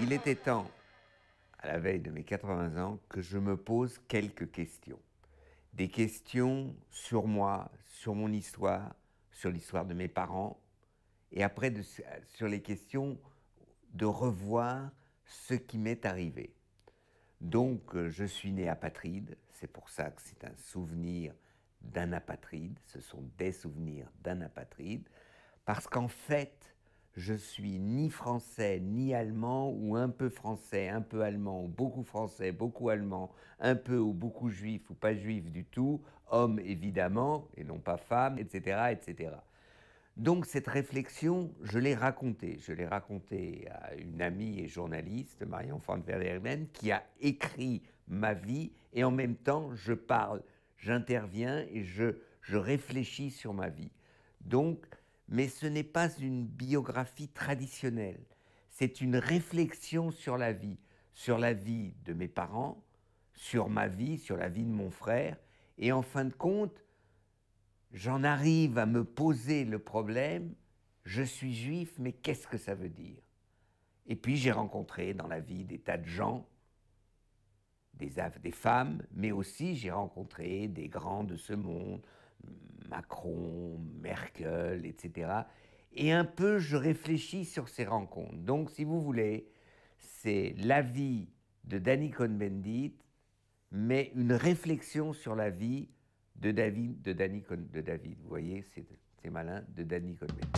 Il était temps, à la veille de mes 80 ans, que je me pose quelques questions. Des questions sur moi, sur mon histoire, sur l'histoire de mes parents, et après sur les questions de revoir ce qui m'est arrivé. Donc, je suis né apatride, c'est pour ça que c'est un souvenir d'un apatride, ce sont des souvenirs d'un apatride, parce qu'en fait, je suis ni français ni allemand, ou un peu français, un peu allemand, ou beaucoup français, beaucoup allemand, un peu ou beaucoup juif ou pas juif du tout, homme évidemment, et non pas femme, etc., etc. Donc cette réflexion, je l'ai racontée. Je l'ai racontée à une amie et journaliste, Marion van Verherden, qui a écrit ma vie, et en même temps, je parle, j'interviens et je réfléchis sur ma vie. Donc, mais ce n'est pas une biographie traditionnelle. C'est une réflexion sur la vie de mes parents, sur ma vie, sur la vie de mon frère, et en fin de compte, j'en arrive à me poser le problème, je suis juif, mais qu'est-ce que ça veut dire? Et puis j'ai rencontré dans la vie des tas de gens, des femmes, mais aussi j'ai rencontré des grands de ce monde, Macron, Merkel, etc. Et un peu je réfléchis sur ces rencontres. Donc si vous voulez, c'est la vie de Danny Cohn-Bendit, mais une réflexion sur la vie de Danny Cohn-Bendit. Vous voyez, c'est malin, de Danny Cohn-Bendit.